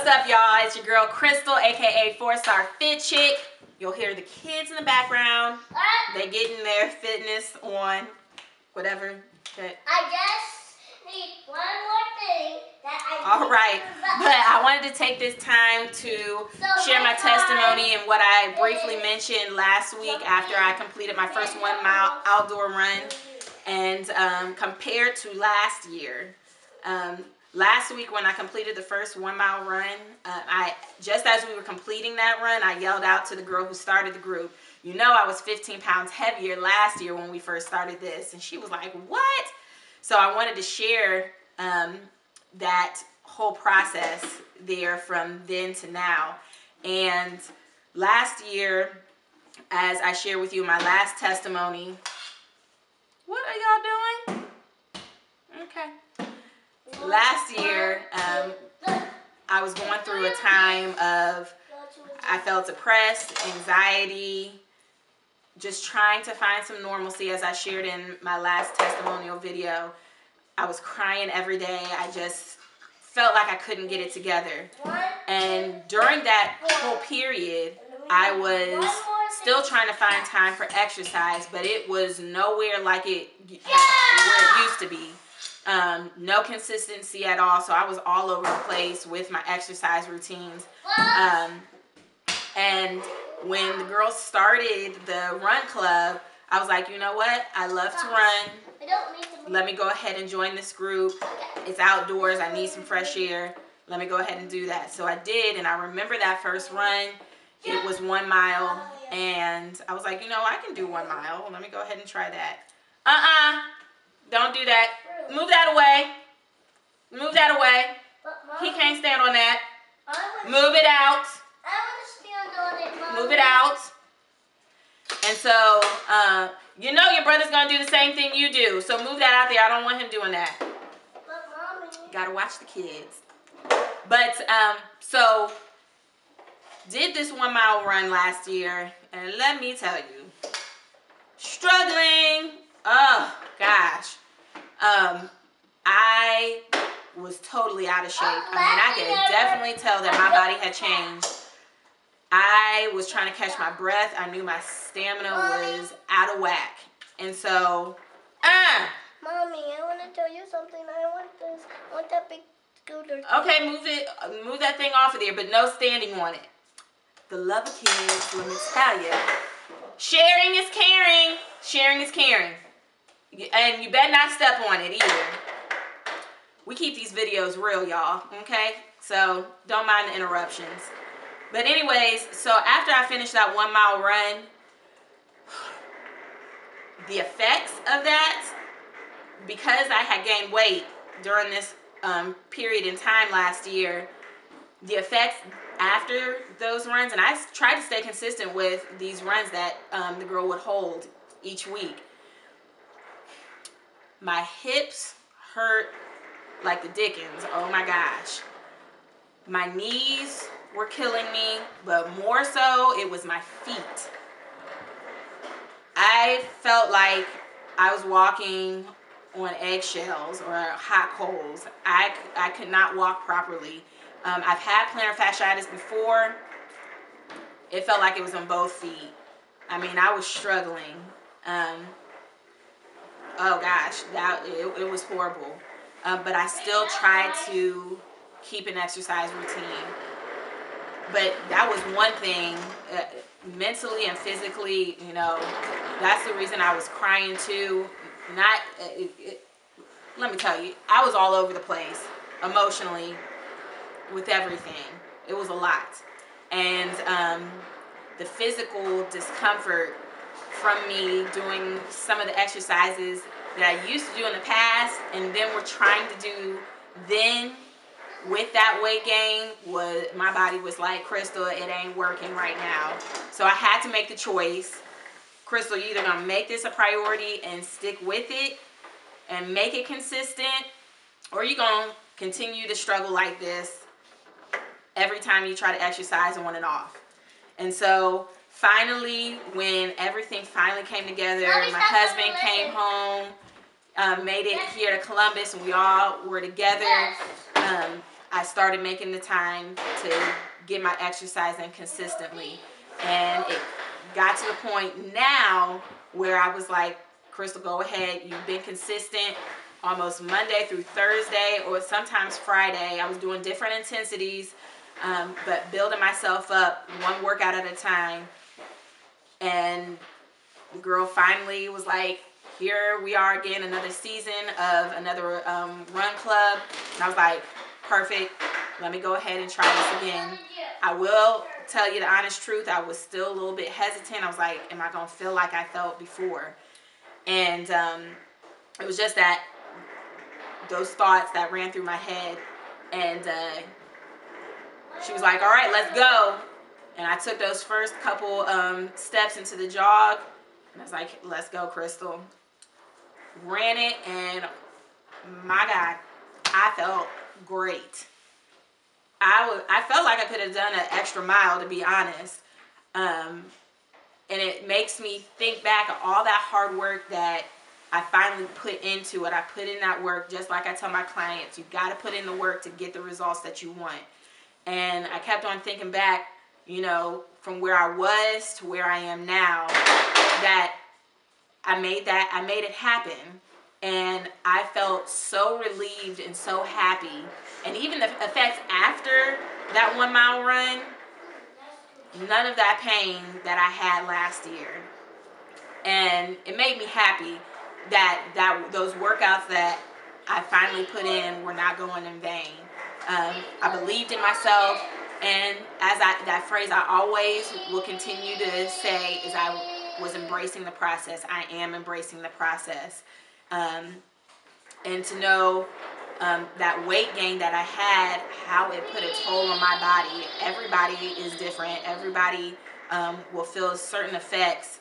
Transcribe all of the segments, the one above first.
What's up, y'all? It's your girl Crystal, aka 4-Star Fit Chick. You'll hear the kids in the background. They getting their fitness on, whatever. I just need one more thing that I All right, but I wanted to take this time to share my testimony and what I briefly mentioned last week after I completed my first 1 mile outdoor run, and compared to last year. Last week when I completed the first 1 mile run, just as we were completing that run, I yelled out to the girl who started the group, you know I was 15 pounds heavier last year when we first started this. And she was like, what? So I wanted to share that whole process there from then to now. And last year, as I shared with you in my last testimony, what are y'all doing? Okay. Last year, I was going through a time of, I felt depressed, anxiety, just trying to find some normalcy. As I shared in my last testimonial video, I was crying every day. I just felt like I couldn't get it together. And during that whole period, I was still trying to find time for exercise, but it was nowhere like where it used to be. No consistency at all, so I was all over the place with my exercise routines. And when the girls started the run club, I was like, you know what? I love to run. Let me go ahead and join this group. It's outdoors. I need some fresh air. Let me go ahead and do that. So I did, and I remember that first run. It was 1 mile, and I was like, you know, I can do 1 mile. Let me go ahead and try that. Don't do that. Move that away. Move that away. He can't stand on that. Move it out. I want to stand on it, Mom. Move it out. And so, you know your brother's going to do the same thing you do. So move that out there. I don't want him doing that. But Mommy. Got to watch the kids. But, so, did this 1 mile run last year. And let me tell you, struggling. Oh, gosh. I was totally out of shape. I mean, I could definitely tell that my body had changed. I was trying to catch my breath. I knew my stamina was out of whack. And so, Mommy, I want to tell you something. I want this. I want that big scooter. Okay, move that thing off of there, but no standing on it. The love of kids, let me tell you. Sharing is caring. Sharing is caring. And you better not step on it either. We keep these videos real, y'all, okay? So don't mind the interruptions. But anyways, so after I finished that 1 mile run, the effects of that, because I had gained weight during this period in time last year, the effects after those runs, and I tried to stay consistent with these runs that the girl would hold each week. My hips hurt like the dickens. Oh my gosh. My knees were killing me, but more so it was my feet. I felt like I was walking on eggshells or hot coals. I could not walk properly. I've had plantar fasciitis before. It felt like it was on both feet. I mean, I was struggling. Oh gosh, it was horrible. But I still tried to keep an exercise routine. But that was one thing, mentally and physically, you know, that's the reason I was crying too. Let me tell you, I was all over the place emotionally with everything. It was a lot. And the physical discomfort from me doing some of the exercises that I used to do in the past and then we're trying to do then with that weight gain, my body was like, Crystal, it ain't working right now. So I had to make the choice. Crystal, you're either gonna make this a priority and stick with it and make it consistent, or you're gonna continue to struggle like this every time you try to exercise on and off. And so finally, when everything finally came together, my husband came home, made it here to Columbus, and we all were together. I started making the time to get my exercise in consistently. And it got to the point now where I was like, Crystal, go ahead. You've been consistent almost Monday through Thursday, or sometimes Friday. I was doing different intensities, but building myself up one workout at a time. And the girl finally was like, here we are again, another season of another run club. And I was like, perfect. Let me go ahead and try this again. I will tell you the honest truth. I was still a little bit hesitant. I was like, am I going to feel like I felt before? And it was just that, those thoughts that ran through my head. And she was like, all right, let's go. And I took those first couple steps into the jog. And I was like, let's go, Crystal. Ran it, and my God, I felt great. I felt like I could have done an extra mile, to be honest. And it makes me think back of all that hard work that I finally put into it. I put in that work, just like I tell my clients, you got to put in the work to get the results that you want. And I kept on thinking back, you know, from where I was to where I am now, that I made it happen. And I felt so relieved and so happy. And even the effects after that 1 mile run, none of that pain that I had last year. And it made me happy that those workouts that I finally put in were not going in vain. I believed in myself, and as that phrase I always will continue to say is, I was embracing the process. I am embracing the process. And to know that weight gain that I had, how it put a toll on my body. Everybody is different. Everybody will feel certain effects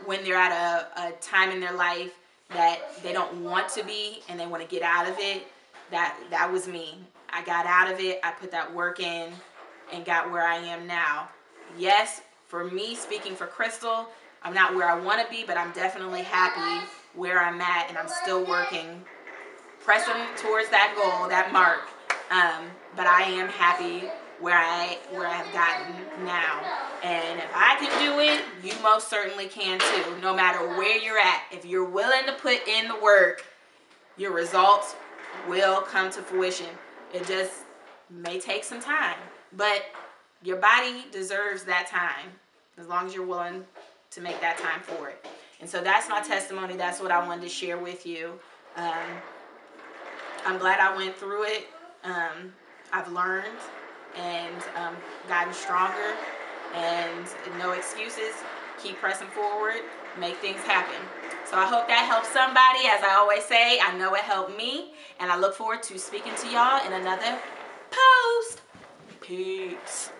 when they're at a time in their life that they don't want to be and they want to get out of it. That was me. I got out of it. I put that work in and got where I am now. Yes, for me, speaking for Crystal, I'm not where I want to be, but I'm definitely happy where I'm at, and I'm still working, pressing towards that goal, that mark. But I am happy where I have gotten now. And if I can do it, you most certainly can too. No matter where you're at, if you're willing to put in the work, your results will come to fruition. It just may take some time, but your body deserves that time as long as you're willing to make that time for it. And so that's my testimony. That's what I wanted to share with you. I'm glad I went through it. I've learned and gotten stronger, and no excuses. Keep pressing forward, make things happen. So I hope that helps somebody. As I always say, I know it helped me, and I look forward to speaking to y'all in another post. Peace.